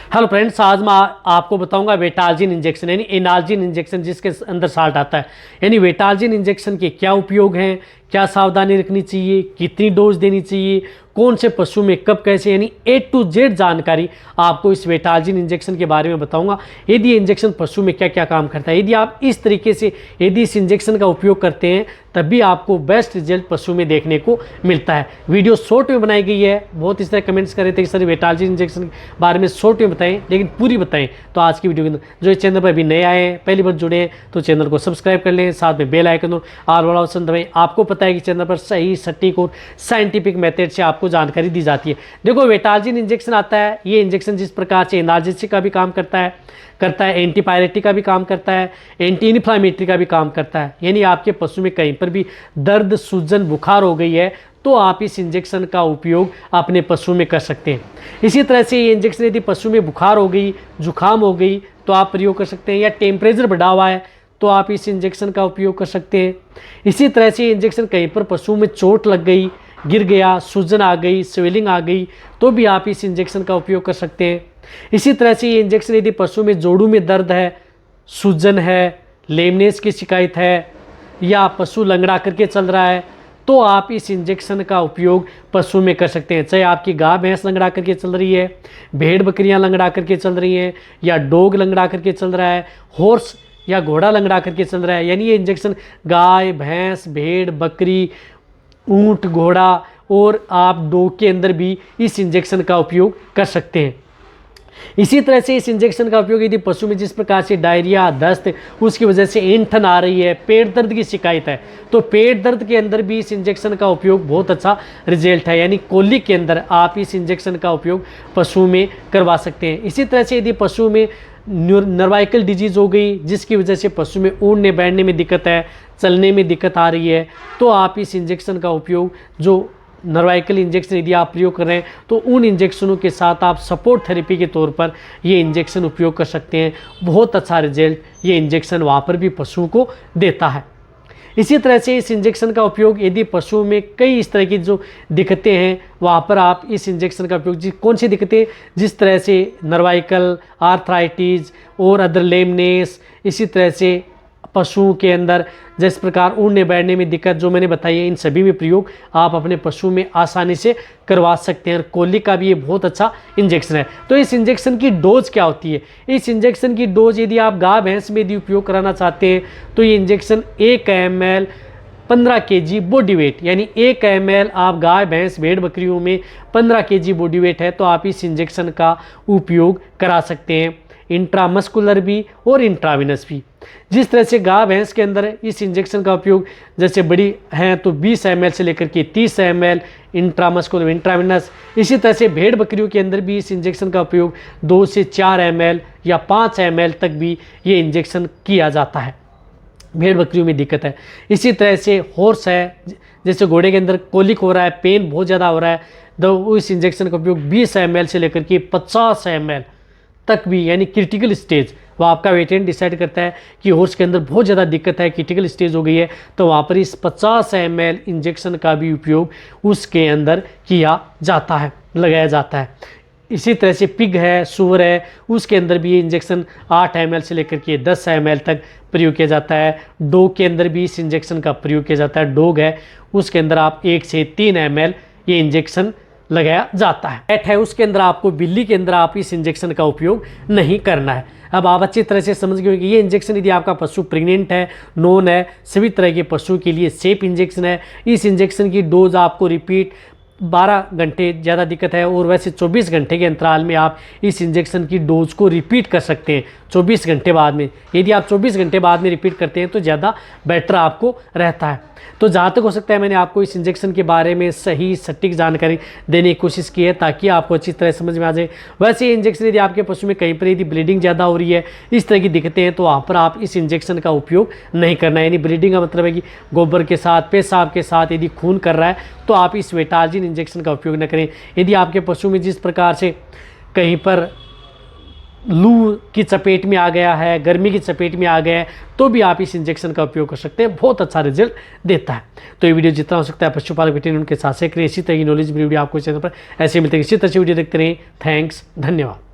Hello friends, आज मैं आपको बताऊंगा वेटाल्जिन इंजेक्शन यानी एनाल्जिन इंजेक्शन जिसके अंदर साल्ट आता है। यानी वेटाल्जिन इंजेक्शन के क्या उपयोग हैं, क्या सावधानी रखनी चाहिए, कितनी डोज देनी चाहिए, कौन से पशु में कब कैसे, यानी A to Z जानकारी आपको इस वेटाल्जिन इंजेक्शन के बारे में बताऊंगा। यदि ये इंजेक्शन पशु में क्या क्या काम करता है, यदि आप इस तरीके से यदि इस इंजेक्शन का उपयोग करते हैं तभी आपको बेस्ट रिजल्ट पशु में देखने को मिलता है। वीडियो शॉर्ट में बनाई गई है। बहुत इस तरह कमेंट्स कर रहे थे कि सर वेटाल्जिन इंजेक्शन के बारे में शॉर्ट में बताएं, लेकिन पूरी बताएं। तो आज की वीडियो के अंदर जो इस चैनल पर अभी नए आए हैं, पहली बार जुड़े हैं, तो चैनल को सब्सक्राइब कर लें, साथ में बेल आइकन और वाला ऑप्शन दबाएं। आपको पता है कि चैनल पर सही, सटीक और साइंटिफिक मेथड से आपको जानकारी दी जाती है। देखो, वेटाल्जिन इंजेक्शन आता है, ये इंजेक्शन जिस प्रकार से एनाल्जेसिक का भी काम करता है, एंटीपायरेटिक का भी काम करता है, एंटी इन्फ्लामेटरी का भी काम करता है। यानी आपके पशु में कहीं पर भी दर्द, सूजन, बुखार हो गई है तो आप इस इंजेक्शन का उपयोग अपने पशु में कर सकते हैं। इसी तरह से ये इंजेक्शन यदि पशु में बुखार हो गई, जुकाम हो गई तो आप प्रयोग कर सकते हैं, या टेम्परेचर बढ़ा हुआ है तो आप इस इंजेक्शन का उपयोग कर सकते हैं। इसी तरह से ये इंजेक्शन कहीं पर पशु में चोट लग गई, गिर गया, सूजन आ गई, स्वेलिंग आ गई तो भी आप इस इंजेक्शन का उपयोग कर सकते हैं। इसी तरह से ये इंजेक्शन यदि पशु में जोड़ों में दर्द है, सूजन है, लेमनेस की शिकायत है, या पशु लंगड़ा करके चल रहा है तो आप इस इंजेक्शन का उपयोग पशु में कर सकते हैं। चाहे आपकी गाय भैंस लंगड़ा करके चल रही है, भेड़ बकरियां लंगड़ा करके चल रही हैं, या डॉग लंगड़ा करके चल रहा है, हॉर्स या घोड़ा लंगड़ा करके चल रहा है। यानी ये इंजेक्शन गाय, भैंस, भेड़, बकरी, ऊंट, घोड़ा और आप डॉग के अंदर भी इस इंजेक्शन का उपयोग कर सकते हैं। इसी तरह से इस इंजेक्शन का उपयोग यदि पशु में जिस प्रकार से डायरिया, दस्त, उसकी वजह से ऐंठन आ रही है, पेट दर्द की शिकायत है, तो पेट दर्द के अंदर भी इस इंजेक्शन का उपयोग बहुत अच्छा रिजल्ट है। यानी कोलिक के अंदर आप इस इंजेक्शन का उपयोग पशु में करवा सकते हैं। इसी तरह से यदि पशु में नर्वाइकल डिजीज़ हो गई जिसकी वजह से पशु में उड़ने बैठने में दिक्कत है, चलने में दिक्कत आ रही है, तो आप इस इंजेक्शन का उपयोग, जो नर्वाइकल इंजेक्शन यदि आप प्रयोग कर रहे हैं तो उन इंजेक्शनों के साथ आप सपोर्ट थेरेपी के तौर पर ये इंजेक्शन उपयोग कर सकते हैं। बहुत अच्छा रिजल्ट ये इंजेक्शन वहाँ पर भी पशुओं को देता है। इसी तरह से इस इंजेक्शन का उपयोग यदि पशुओं में कई इस तरह की जो दिक्कतें हैं वहाँ पर आप इस इंजेक्शन का उपयोग, कौन सी दिक्कतें, जिस तरह से नर्वाइकल, आर्थराइटिस और अदर लेमनेस, इसी तरह से पशुओं के अंदर जिस प्रकार उड़ने बैठने में दिक्कत जो मैंने बताई है, इन सभी में प्रयोग आप अपने पशु में आसानी से करवा सकते हैं। कोलिक का भी ये बहुत अच्छा इंजेक्शन है। तो इस इंजेक्शन की डोज क्या होती है? इस इंजेक्शन की डोज यदि आप गाय भैंस में यदि उपयोग कराना चाहते हैं तो ये injection 1 ml 15 kg body weight, यानी 1 ml आप गाय भैंस भेड़ बकरियों में 15 kg बॉडी वेट है तो आप इस इंजेक्शन का उपयोग करा सकते हैं। इंट्रामस्कुलर भी और इंट्राविनस भी। जिस तरह से गाय भैंस के अंदर इस इंजेक्शन का उपयोग जैसे बड़ी हैं तो 20 ml से लेकर के 30 ml इंट्रामस्कुलर, इंट्राविनस। इसी तरह से भेड़ बकरियों के अंदर भी इस इंजेक्शन का उपयोग 2 से 4 ml या 5 ml तक भी ये इंजेक्शन किया जाता है। भेड़ बकरियों में दिक्कत है। इसी तरह से हॉर्स है, जैसे घोड़े के अंदर कोलिक हो रहा है, पेन बहुत ज़्यादा हो रहा है, तो इस इंजेक्शन का उपयोग 20 ml से लेकर के 50 ml तक भी, यानी क्रिटिकल स्टेज, वो आपका वेटेरियन डिसाइड करता है कि हॉर्स के अंदर बहुत ज़्यादा दिक्कत है, क्रिटिकल स्टेज हो गई है, तो वहाँ पर इस 50 ml इंजेक्शन का भी उपयोग उसके अंदर किया जाता है, लगाया जाता है। इसी तरह से पिग है, सूअर है, उसके अंदर भी ये इंजेक्शन 8 ml से लेकर के 10 ml तक प्रयोग किया जाता है। डॉग के अंदर भी इस इंजेक्शन का प्रयोग किया जाता है। डॉग है उसके अंदर आप 1 से 3 ml ये इंजेक्शन लगाया जाता है। पेट है उसके अंदर आपको, बिल्ली के अंदर आप इस इंजेक्शन का उपयोग नहीं करना है। अब आप अच्छी तरह से समझ गए कि ये इंजेक्शन यदि आपका पशु प्रेग्नेंट है, नॉन है, सभी तरह के पशु के लिए सेफ इंजेक्शन है। इस इंजेक्शन की डोज आपको रिपीट 12 घंटे ज़्यादा दिक्कत है और वैसे 24 घंटे के अंतराल में आप इस इंजेक्शन की डोज को रिपीट कर सकते हैं 24 घंटे बाद में। यदि आप 24 घंटे बाद में रिपीट करते हैं तो ज़्यादा बेटर आपको रहता है। तो जहाँ तक हो सकता है मैंने आपको इस इंजेक्शन के बारे में सही सटीक जानकारी देने की कोशिश की है ताकि आपको अच्छी तरह समझ में आ जाए। वैसे ये इंजेक्शन यदि आपके पशु में कहीं पर यदि ब्लीडिंग ज़्यादा हो रही है, इस तरह की दिक्कतें हैं, तो वहाँ पर आप इस इंजेक्शन का उपयोग नहीं करना है। यानी ब्लीडिंग का मतलब है कि गोबर के साथ, पेशाब के साथ यदि खून कर रहा है तो आप इस वेटाल्जिन इंजेक्शन का उपयोग न करें। यदि आपके पशु में जिस प्रकार से कहीं पर लू की चपेट में आ गया है, गर्मी की चपेट में आ गया है, तो भी आप इस इंजेक्शन का उपयोग कर सकते हैं। बहुत अच्छा रिजल्ट देता है। तो ये वीडियो जितना हो सकता है पशुपालक वेटेरियन उनके साथ शेयर करें। इसी तरह की नॉलेज वीडियो आपको चैनल पर ऐसे मिलते हैं। इसी तरह से वीडियो देखते रहें। थैंक्स, धन्यवाद।